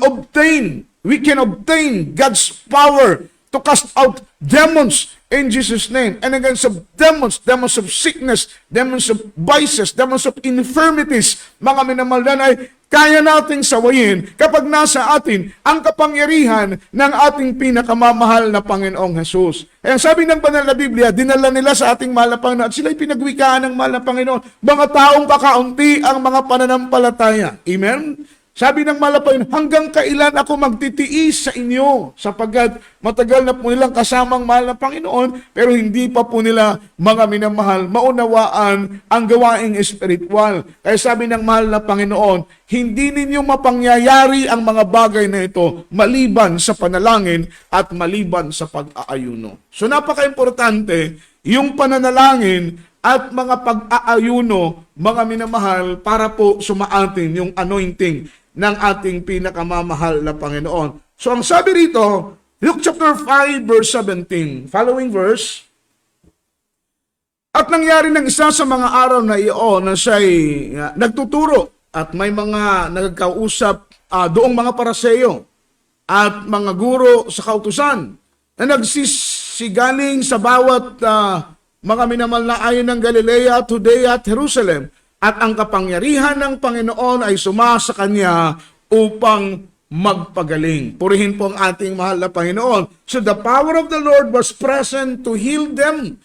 we can obtain God's power to cast out demons in Jesus' name. And against of demons of sickness, demons of vices, demons of infirmities, mga minamahal ay kaya nating sawayin kapag nasa atin ang kapangyarihan ng ating pinakamamahal na Panginoong Jesus. Kaya sabi ng banal na Biblia, dinala nila sa ating mahal na Panginoon at sila'y pinagwikaan ng mahal na Panginoon. Mga taong kakaunti ang mga pananampalataya. Amen? Sabi ng mahal na Panginoon, hanggang kailan ako magtitiis sa inyo? Sapagkat matagal na po nilang kasamang mahal na Panginoon, pero hindi pa po nila, mga minamahal, maunawaan ang gawaing espiritual. Kaya sabi ng mahal na Panginoon, hindi ninyo mapangyayari ang mga bagay na ito maliban sa panalangin at maliban sa pag-aayuno. So napaka-importante, yung pananalangin at mga pag-aayuno, mga minamahal, para po sumaatin yung anointing ng ating pinakamamahal na Panginoon. So ang sabi rito, Luke chapter 5 verse 17, following verse, at nangyari ng isa sa mga araw na iyon na siya'y nagtuturo at may mga nagkausap doong mga paraseyo at mga guro sa kautusan na nagsisigaling sa bawat mga minamal na ayon ng Galilea, Judea at Jerusalem, at ang kapangyarihan ng Panginoon ay sumasa kanya upang magpagaling. Purihin po ang ating mahal na Panginoon. So the power of the Lord was present to heal them.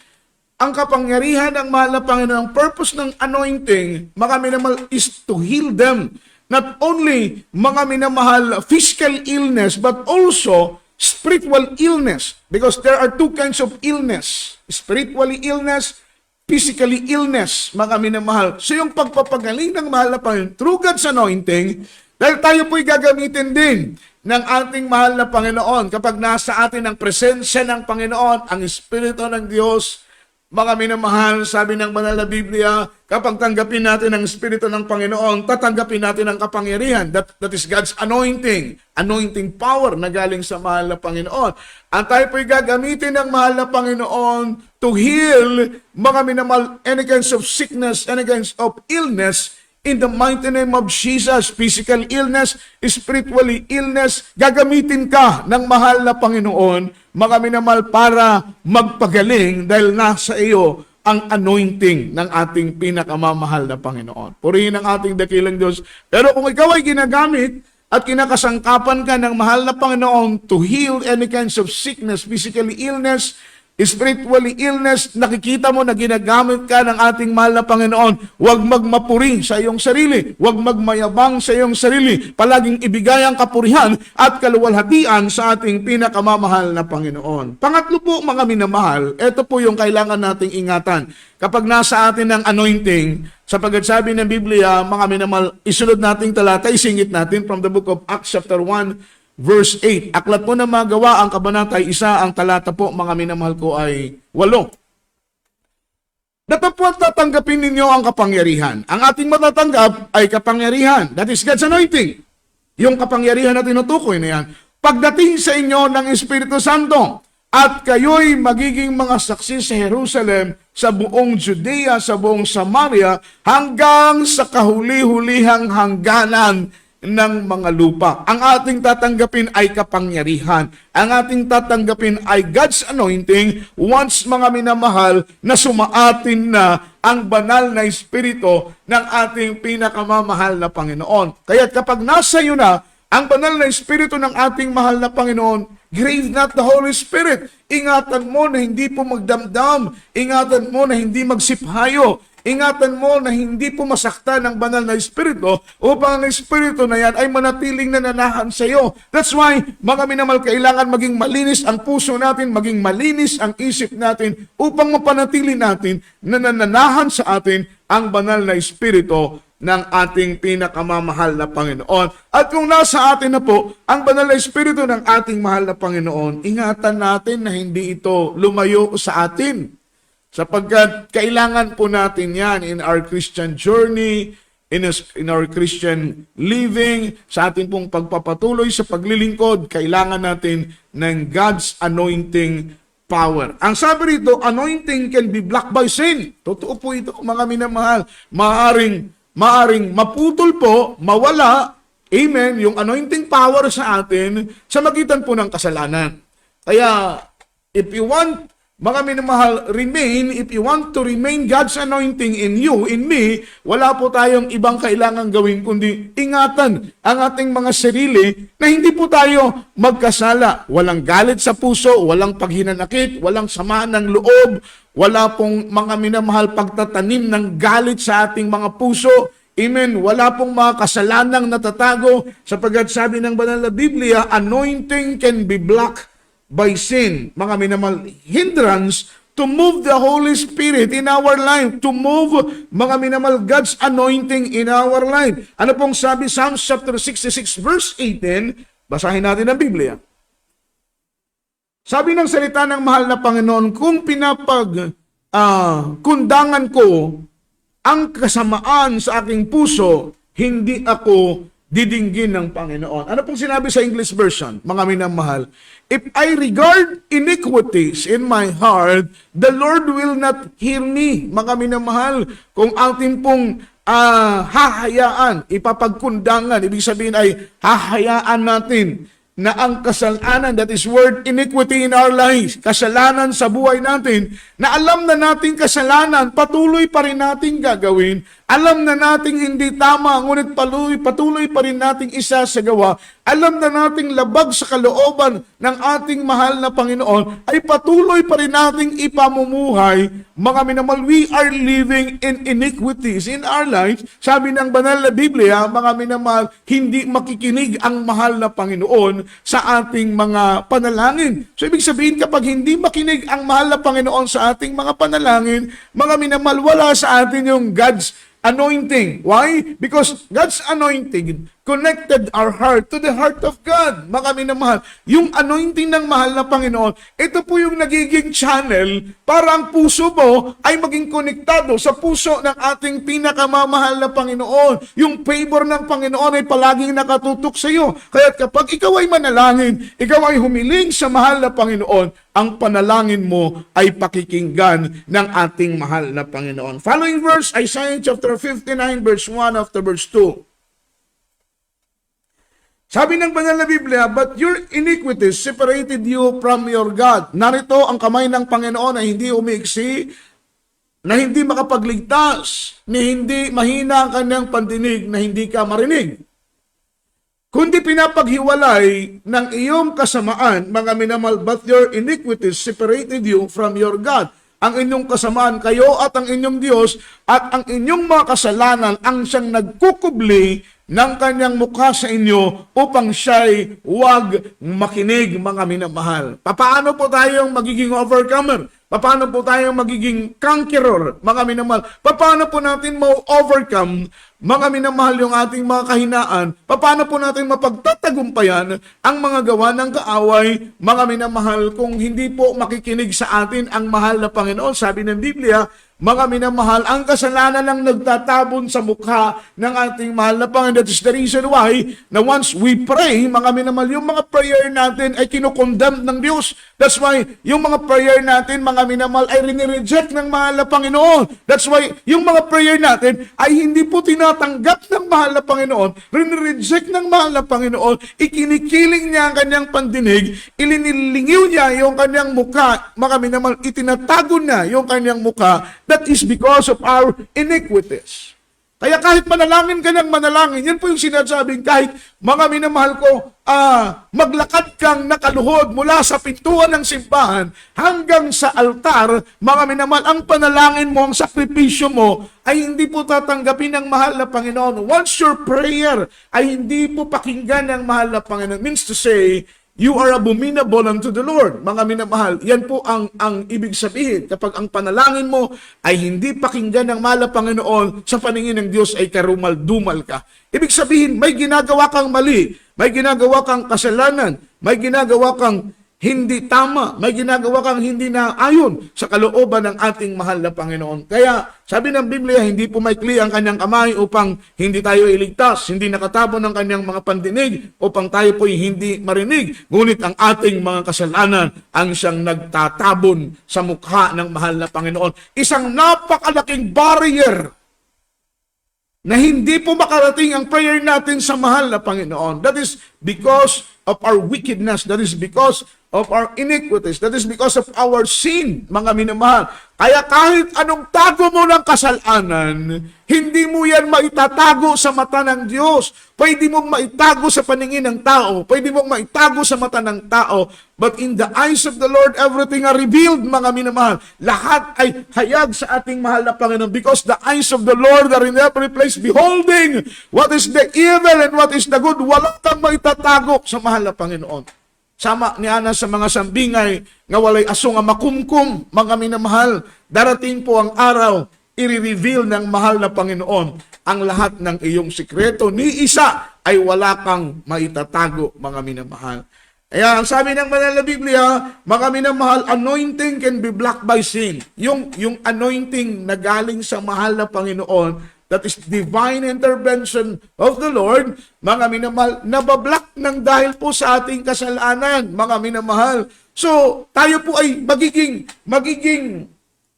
Ang kapangyarihan ng mahal na Panginoon, ang purpose ng anointing, mga minamahal, is to heal them. Not only mga minamahal physical illness, but also spiritual illness. Because there are two kinds of illness. Spiritually illness, physically illness, mga minamahal. So yung pagpapagaling ng mahal na Panginoon, through God's anointing, dahil tayo po'y gagamitin din ng ating mahal na Panginoon kapag nasa atin ang presensya ng Panginoon, ang Espiritu ng Diyos. Mga minamahal, sabi ng banal na Biblia, kapag tanggapin natin ang Espiritu ng Panginoon, tatanggapin natin ang kapangyarihan. That is God's anointing power na galing sa mahal na Panginoon. Ang tayo po'y gagamitin ng mahal na Panginoon to heal, mga minamahal, any kinds of sickness, any kinds of illness, in the mighty name of Jesus. Physical illness, spiritually illness, gagamitin ka ng mahal na Panginoon, mga minamahal, para magpagaling dahil nasa iyo ang anointing ng ating pinakamamahal na Panginoon. Purihin ang ating dakilang Diyos. Pero kung ikaw ay ginagamit at kinakasangkapan ka ng mahal na Panginoon to heal any kinds of sickness, physically illness, spiritually illness, nakikita mo na ginagamit ka ng ating mahal na Panginoon, huwag magmapuri sa iyong sarili, huwag magmayabang sa iyong sarili, palaging ibigay ang kapurihan at kaluwalhatian sa ating pinakamamahal na Panginoon. Pangatlo po, mga minamahal, ito po yung kailangan nating ingatan. Kapag nasa atin ang anointing, sapagkat sabi ng Biblia, mga minamahal, isunod nating talata, isingit natin from the book of Acts chapter 1, Verse 8, aklat po na magawa ang kabanata ay 1, ang talata po, mga minamahal ko, ay 8. Datapwat tatanggapin ninyo ang kapangyarihan. Ang ating matatanggap ay kapangyarihan. That is God's anointing. Yung kapangyarihan na tinutukoy na yan. Pagdating sa inyo ng Espiritu Santo, at kayo'y magiging mga saksi sa Jerusalem, sa buong Judea, sa buong Samaria, hanggang sa kahuli-hulihang hangganan ng mga lupa. Ang ating tatanggapin ay kapangyarihan. Ang ating tatanggapin ay God's anointing once, mga minamahal, na sumaatin na ang banal na Espiritu ng ating pinakamamahal na Panginoon. Kaya kapag nasa iyo na ang banal na Espiritu ng ating mahal na Panginoon, grieve not the Holy Spirit. Ingatan mo na hindi po magdamdam. Ingatan mo na hindi magsiphayo. Ingatan mo na hindi po masaktan ng banal na Espiritu upang ang Espiritu na yan ay manatiling nananahan sa iyo. That's why, mga minamahal, kailangan maging malinis ang puso natin, maging malinis ang isip natin upang mapanatili natin na nananahan sa atin ang banal na Espiritu ng ating pinakamamahal na Panginoon. At kung nasa atin na po ang banal na Espiritu ng ating mahal na Panginoon, ingatan natin na hindi ito lumayo sa atin. Sapagkat kailangan po natin yan in our Christian journey, in our Christian living, sa ating pong pagpapatuloy sa paglilingkod, kailangan natin ng God's anointing power. Ang sabi rito, anointing can be blocked by sin. Totoo po ito, mga minamahal. Maaring maputol po, mawala, amen, yung anointing power sa atin sa magitan po ng kasalanan. Kaya, if you want, mga minamahal, if you want to remain God's anointing in you, in me, wala po tayong ibang kailangan gawin, kundi ingatan ang ating mga sarili na hindi po tayo magkasala. Walang galit sa puso, walang paghinanakit, walang samaan ng loob, wala pong, mga minamahal, pagtatanim ng galit sa ating mga puso. Amen. Wala pong mga kasalanang natatago, sapagkat sabi ng banal na Biblia, anointing can be blocked by sin, mga minamahal, hindrance to move the Holy Spirit in our life, to move, mga minamahal, God's anointing in our life. Ano pong sabi? Psalms chapter 66 verse 18, basahin natin ang Biblia. Sabi ng salita ng mahal na Panginoon, kung kundangan ko ang kasamaan sa aking puso, hindi ako didinggin ng Panginoon. Ano pong sinabi sa English version, mga minamahal? If I regard iniquities in my heart, the Lord will not hear me. Mga minamahal, kung ating pong hahayaan, ipapagkundangan, ibig sabihin ay hahayaan natin na ang kasalanan, that is word iniquity in our lives, kasalanan sa buhay natin, na alam na natin kasalanan, patuloy pa rin natin gagawin, alam na natin hindi tama, ngunit patuloy pa rin nating isasagawa, alam na nating labag sa kalooban ng ating mahal na Panginoon, ay patuloy pa rin nating ipamumuhay. Mga minamahal, we are living in iniquities in our lives. Sabi ng banal na Biblia, mga minamahal, hindi makikinig ang mahal na Panginoon sa ating mga panalangin. So ibig sabihin, kapag hindi makinig ang mahal na Panginoon sa ating mga panalangin, mga minamahal, wala sa atin yung God's anointing. Why? Because God's anointing connected our heart to the heart of God. Mga minamahal, yung anointing ng mahal na Panginoon, ito po yung nagiging channel para ang puso mo ay maging konektado sa puso ng ating pinakamamahal na Panginoon. Yung favor ng Panginoon ay palaging nakatutok sa iyo. Kaya kapag ikaw ay manalangin, ikaw ay humiling sa mahal na Panginoon, ang panalangin mo ay pakikinggan ng ating mahal na Panginoon. Following verse, Isaiah chapter 59, verse 1 after verse 2. Sabi ng banal na Biblia, but your iniquities separated you from your God. Narito ang kamay ng Panginoon na hindi umiiksi, na hindi makapagligtas, ni hindi mahina ang kanyang pandinig, na hindi ka marinig. Kundi pinapaghiwalay ng iyong kasamaan, mga minamahal, but your iniquities separated you from your God. Ang inyong kasamaan, kayo at ang inyong Diyos, at ang inyong mga kasalanan, ang siyang nagkukubli ng kanyang mukha sa inyo upang siya'y huwag makinig, mga minamahal. Paano po tayong magiging overcomer? Paano po tayong magiging conqueror, mga minamahal? Paano po natin ma-overcome, mga minamahal, yung ating mga kahinaan? Paano po natin mapagtatagumpayan ang mga gawa ng kaaway, mga minamahal, kung hindi po makikinig sa atin ang mahal na Panginoon? Sabi ng Biblia, mga minamahal, ang kasalanan lang nagtatabon sa mukha ng ating mahal na Panginoon. That is the reason why na once we pray, mga minamahal, yung mga prayer natin ay kinukondemn ng Diyos. That's why yung mga prayer natin, mga minamahal, ay rinireject ng mahal na Panginoon. That's why yung mga prayer natin ay hindi po tinatanggap ng mahal na Panginoon, rinireject ng mahal na Panginoon, ikinikiling niya ang kanyang pandinig, ilinilingiw niya yung kanyang mukha, mga minamahal, itinatago niya yung kanyang mukha. That is because of our iniquities. Kaya kahit manalangin ka ng manalangin, yan po yung sinasabing kahit mga minamahal ko, maglakad kang nakaluhod mula sa pintuan ng simbahan hanggang sa altar, mga minamahal, ang panalangin mo, ang sakripisyo mo, ay hindi po tatanggapin ng mahal na Panginoon. Once your prayer ay hindi po pakinggan ng mahal na Panginoon, means to say, you are abominable unto the Lord. Mga minamahal, yan po ang ibig sabihin. Kapag ang panalangin mo ay hindi pakinggan ng mahal na Panginoon, sa paningin ng Diyos ay karumal-dumal ka. Ibig sabihin, may ginagawa kang mali, may ginagawa kang kasalanan, may ginagawa kang hindi tama, may ginagawa kang hindi na ayon sa kalooban ng ating mahal na Panginoon. Kaya, sabi ng Biblia, hindi po maikli ang kanyang kamay upang hindi tayo iligtas, hindi nakatabon ang kanyang mga pandinig upang tayo po'y hindi marinig. Ngunit ang ating mga kasalanan ang siyang nagtatabon sa mukha ng mahal na Panginoon. Isang napakalaking barrier na hindi po makarating ang prayer natin sa mahal na Panginoon. That is because of our wickedness. That is because of our iniquities. That is because of our sin, mga minamahal. Kaya kahit anong tago mo ng kasalanan, hindi mo yan maitatago sa mata ng Diyos. Pwede mong maitago sa paningin ng tao. Pwede mong maitago sa mata ng tao. But in the eyes of the Lord, everything are revealed, mga minamahal. Lahat ay hayag sa ating mahal na Panginoon. Because the eyes of the Lord are in every place, beholding what is the evil and what is the good. Wala kang maitatago sa mahal na Panginoon. Sama ni Ana sa mga sambingay nga walay aso nga makumkum, mga minamahal. Darating po ang araw, i-reveal ng mahal na Panginoon ang lahat ng iyong sikreto. Ni isa ay wala kang maitatago, mga minamahal. Kaya ang sabi ng banal na Biblia, mga minamahal, anointing can be blocked by sin. Yung anointing na galing sa mahal na Panginoon, that is divine intervention of the Lord, mga minamahal, nabablock ng dahil po sa ating kasalanan, mga minamahal. So, tayo po ay magiging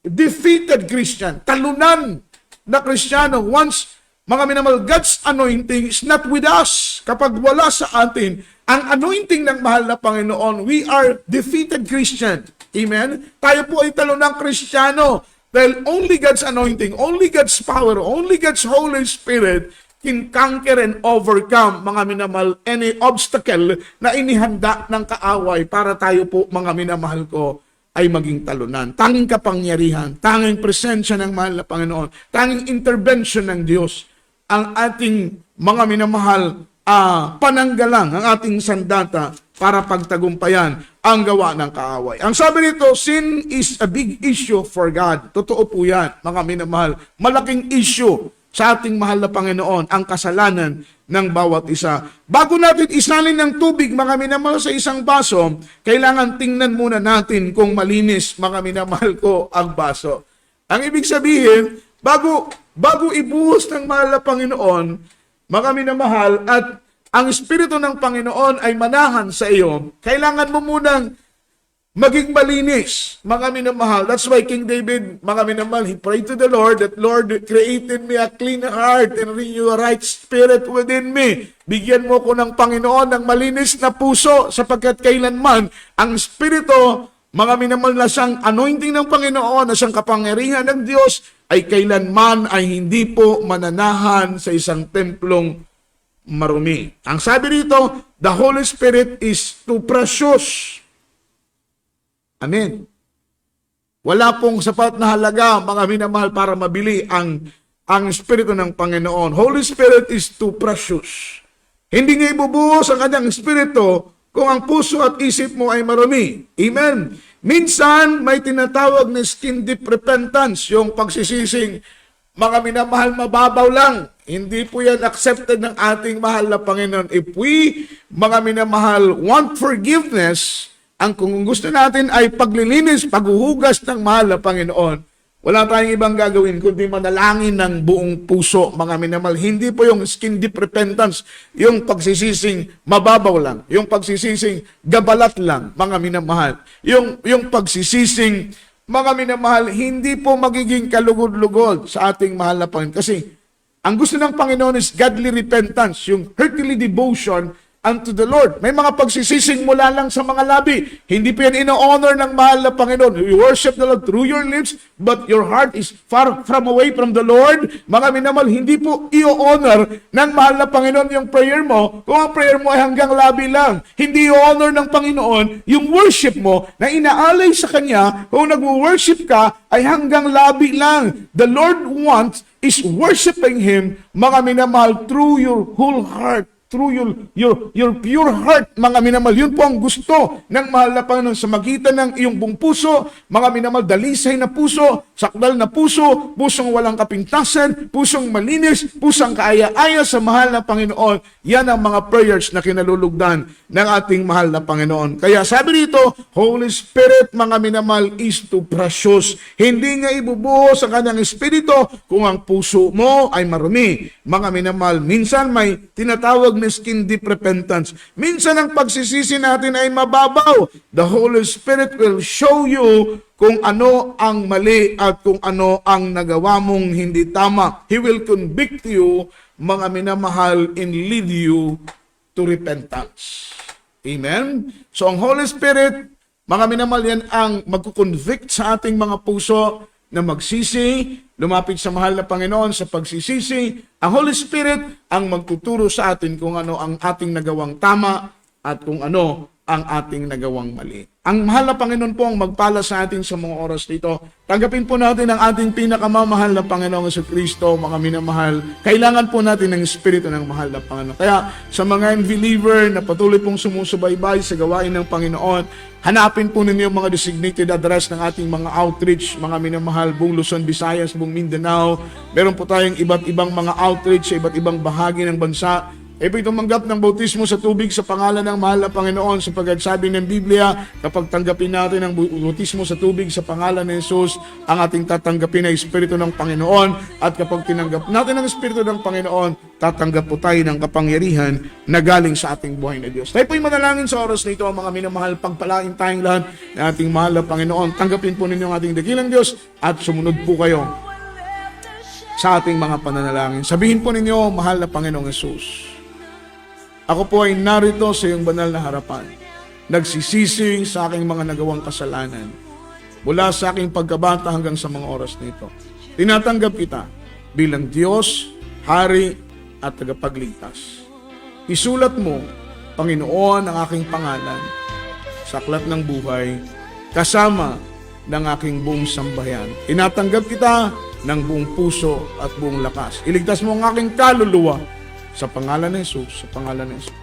defeated Christian, talunan na Kristiyano once, mga minamahal, God's anointing is not with us. Kapag wala sa atin ang anointing ng mahal na Panginoon, we are defeated Christian. Amen? Tayo po ay talunang Kristiyano. Dahil only God's anointing, only God's power, only God's Holy Spirit can conquer and overcome, mga minamahal, any obstacle na inihanda ng kaaway para tayo po, mga minamahal ko, ay maging talunan. Tanging kapangyarihan, tanging presensya ng mahal na Panginoon, tanging intervention ng Diyos, ang ating mga minamahal, pananggalang, ang ating sandata para pagtagumpayan ang gawa ng kaaway. Ang sabi nito, sin is a big issue for God. Totoo po yan, mga minamahal. Malaking issue sa ating mahal na Panginoon, ang kasalanan ng bawat isa. Bago natin isalin ng tubig, mga minamahal, sa isang baso, kailangan tingnan muna natin kung malinis, mga minamahal ko, ang baso. Ang ibig sabihin, bago ibuhos ng mahal na Panginoon, mga minamahal, at ang Espiritu ng Panginoon ay manahan sa iyo, kailangan mo munang maging malinis, mga minamahal. That's why King David, mga minamahal, he prayed to the Lord that, Lord, create in me a clean heart and renew a right spirit within me. Bigyan mo ko ng Panginoon ng malinis na puso, sapagkat kailanman ang Espiritu, mga minamahal, na siyang anointing ng Panginoon, na siyang kapangyarihan ng Diyos, ay kailanman ay hindi po mananahan sa isang templong marumi. Ang sabi dito, the Holy Spirit is too precious. Amen. Wala pong sapat na halaga, mga minamahal, para mabili ang Espiritu ng Panginoon. Holy Spirit is too precious. Hindi niya ibubuhos ang kanyang Espiritu kung ang puso at isip mo ay marumi. Amen. Minsan, may tinatawag na skin deep repentance, yung pagsisising, mga minamahal, mababaw lang. Hindi po yan accepted ng ating mahal na Panginoon. If we, mga minamahal, want forgiveness, ang kung gusto natin ay paglilinis, paghuhugas ng mahal na Panginoon, wala tayong ibang gagawin kundi manalangin ng buong puso, mga minamahal. Hindi po yung skin deep repentance, yung pagsisising mababaw lang, yung pagsisising gabalat lang, mga minamahal. Yung pagsisising, mga minamahal, hindi po magiging kalugod-lugod sa ating mahal na Panginoon. Kasi ang gusto ng Panginoon is godly repentance, yung heartily devotion unto the Lord. May mga pagsisising mula lang sa mga labi. Hindi po yan ino-honor ng mahal na Panginoon. You worship the Lord through your lips, but your heart is far from away from the Lord. Mga minamahal, hindi po i-honor ng mahal na Panginoon yung prayer mo kung ang prayer mo ay hanggang labi lang. Hindi i-honor ng Panginoon yung worship mo na inaalay sa Kanya kung nag-worship ka ay hanggang labi lang. The Lord wants is worshiping Him, mga minamahal, through your whole heart, through your pure heart, mga minamahal. Yun po ang gusto ng mahal na Panginoon sa magitan ng iyong buong puso, mga minamahal, dalisay na puso, sakdal na puso, pusong walang kapintasan, pusong malinis, pusong kaaya-aya sa mahal na Panginoon. Yan ang mga prayers na kinalulugdan ng ating mahal na Panginoon. Kaya sabi dito, Holy Spirit, mga minamahal, is too precious. Hindi niya ibubuhos ang kanyang Espiritu kung ang puso mo ay marumi. Mga minamahal, minsan may tinatawag na skin deep repentance. Minsan ang pagsisisi natin ay mababaw. The Holy Spirit will show you kung ano ang mali at kung ano ang nagawa mong hindi tama. He will convict you, mga minamahal, and lead you to repentance. Amen? So ang Holy Spirit, mga minamahal, yan ang magkukonvict sa ating mga puso na magsisi, lumapit sa mahal na Panginoon sa pagsisisi. Ang Holy Spirit ang magtuturo sa atin kung ano ang ating nagawang tama at kung ano ang ating nagawang mali. Ang mahal na Panginoon po ang magpala sa atin sa mga oras dito. Tanggapin po natin ang ating pinakamamahal na Panginoong Jesucristo, mga minamahal. Kailangan po natin ng Espiritu ng mahal na Panginoon. Kaya sa mga unbeliever na patuloy pong sumusubaybay sa gawain ng Panginoon, hanapin po ninyo mga designated address ng ating mga outreach, mga minamahal, buong Luzon, Visayas, buong Mindanao. Meron po tayong iba't ibang mga outreach sa iba't ibang bahagi ng bansa. Ay po'y tumanggap ng bautismo sa tubig sa pangalan ng mahal na Panginoon, sapagkat sabi ng Biblia, kapag tanggapin natin ang bautismo sa tubig sa pangalan ni Jesus, ang ating tatanggapin ay Espiritu ng Panginoon, at kapag tinanggap natin ang Espiritu ng Panginoon, tatanggap po tayo ng kapangyarihan na galing sa ating buhay na Diyos. Tayo po'y manalangin sa oras na ito, mga minamahal, pagpalain tayong lahat ng ating mahal na Panginoon. Tanggapin po ninyo ang ating dakilang Diyos at sumunod po kayo sa ating mga pananalangin. Sabihin po ninyo, mahal na Panginoong Jesus, ako po ay narito sa iyong banal na harapan. Nagsisisi sa aking mga nagawang kasalanan. Mula sa aking pagkabata hanggang sa mga oras nito. Tinatanggap kita bilang Diyos, Hari at tagapagligtas. Isulat mo, Panginoon, ang aking pangalan sa aklat ng buhay kasama ng aking buong sambahayan. Tinatanggap kita ng buong puso at buong lakas. Iligtas mo ang aking kaluluwa sa pangalan ni Jesus, sa pangalan ni Jesus.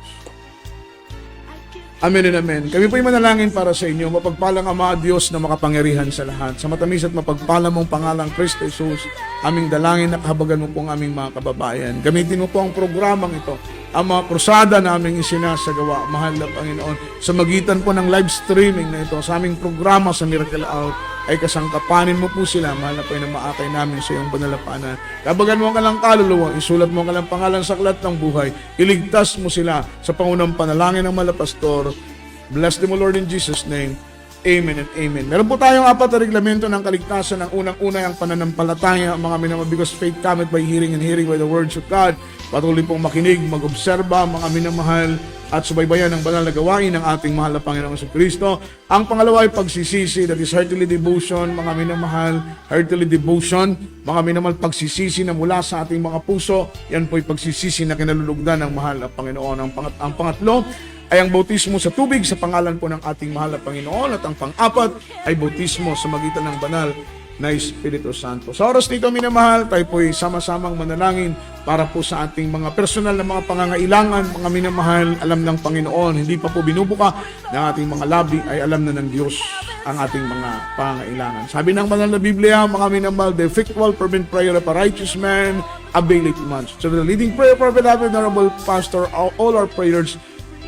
Amen and amen. Kami po'y manalangin para sa inyo. Mapagpalang Ama, Diyos na makapangyarihan sa lahat. Sa matamis at mapagpalang mong pangalang Kristo Jesus, aming dalangin na kahabagan mo po ang aming mga kababayan. Gamitin mo po ang programang ito, ang mga krusada na aming isinasagawa, mahal na Panginoon, sa magitan po ng live streaming na ito, sa aming programa sa Miracle Out, ay kasangkapanin mo po sila, mahal na Panginoon, maakay namin sa iyong banalapanan. Kabagan mo ang kalang kaluluwa, isulat mo ang kalang pangalan sa aklat ng buhay, iligtas mo sila sa pangunang panalangin ng malapastor. Bless them, O Lord, in Jesus' name. Amen and amen. Meron po tayong 4 na reglamento ng kaligtasan. Ang unang-una ang pananampalataya, mga minamahal, because faith cometh by hearing and hearing by the words of God. Patuloy pong makinig, mag-obserba, mga minamahal, at subaybayan ang banal na gawain ng ating mahal na Panginoong Kristo. Ang pangalawa ay pagsisisi, that is heartily devotion, mga minamahal, heartily devotion, mga minamahal, pagsisisi na mula sa ating mga puso. Yan po ay pagsisisi na kinalulugdan ng mahal na Panginoon. Ang pangatlo ay ang bautismo sa tubig sa pangalan po ng ating mahal na Panginoon, at ang pang-apat ay bautismo sa magitan ng banal na Espiritu Santo. Sa oras nito, minamahal, tayo po'y sama-samang manalangin para po sa ating mga personal na mga pangangailangan, mga minamahal, alam ng Panginoon, hindi pa po binubuka ng ating mga labi, ay alam na ng Diyos ang ating mga pangangailangan. Sabi ng banal na Biblia, mga minamahal, the effectual fervent prayer of a righteous man availeth much. So the leading prayer for beloved honorable pastor, all our prayers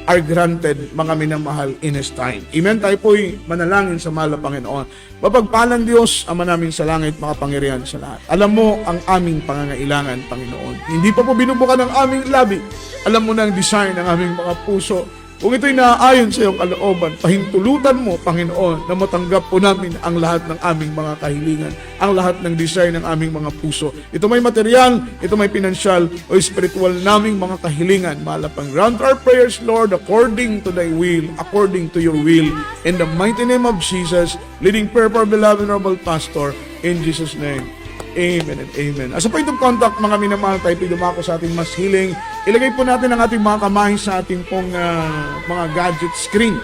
are granted, mga minamahal, in His time. Amen. Tayo po'y manalangin sa mahal na Panginoon. Mapagpalang Diyos, Ama namin sa langit, makapangyarihan sa lahat. Alam mo ang aming pangangailangan, Panginoon. Hindi pa po binubukan ng aming labi. Alam mo na ang design ng aming mga puso. Kung ito'y naaayon sa iyong kalooban, pahintulutan mo, Panginoon, na matanggap po namin ang lahat ng aming mga kahilingan, ang lahat ng design ng aming mga puso. Ito may material, ito may pinansyal, o spiritual naming mga kahilingan. Malapang grant our prayers, Lord, according to thy will, according to your will. In the mighty name of Jesus, leading prayer for beloved honorable pastor, in Jesus' name. Amen and amen. As a point of contact, mga minamahal, tayo dumako sa ating mas healing. Ilagay po natin ang ating mga kamay sa ating pong mga gadget screen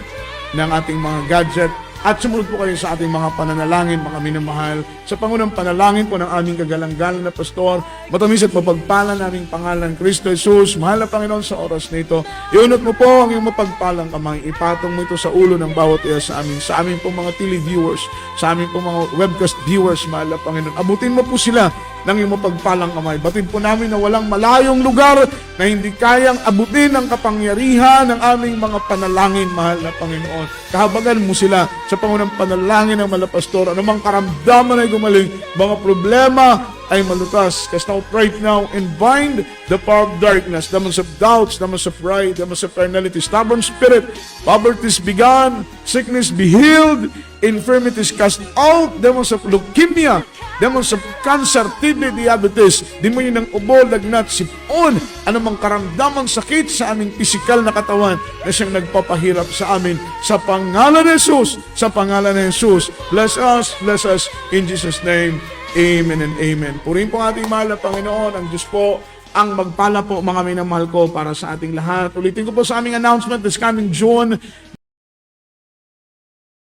ng ating mga gadget. At sumunod po kayo sa ating mga pananalangin, mga minamahal, sa pangunang panalangin po ng aming kagalang-galang na pastor. Matamis at mapagpalan naming pangalan, Kristo Jesus, mahal na Panginoon, sa oras na ito. Iunot mo po ang iyong mapagpalang kamay. Ipatong mo ito sa ulo ng bawat isa sa amin pong mga tele-viewers, sa amin pong mga webcast viewers, mahal na Panginoon. Abutin mo po sila ng iyong mapagpalang kamay. Batid po namin na walang malayong lugar na hindi kayang abutin ang kapangyarihan ng aming mga panalangin, mahal na Panginoon. Kahabagan mo sila sa pangunang panalangin ng malapastor. Anumang karamdaman ay gumaling, mga problema ay malutas. Cast out right now and bind the power of darkness, demons of doubts, demons of pride, demons of carnality, stubborn spirit, poverty is begun, sickness be healed, infirmities cast out, demons of leukemia, demons of cancer, TB, diabetes, demonyo ng ubo, lagnat, sipon, anumang karamdaman, sakit sa aming pisikal na katawan na siyang nagpapahirap sa amin, sa pangalan ni Jesus, sa pangalan ni Jesus. Bless us in Jesus' name. Amen and amen. Purihin po ating mahal na Panginoon, ang Diyos po ang magpala po, mga minamahal ko, para sa ating lahat. Ulitin ko po sa aming announcement this coming June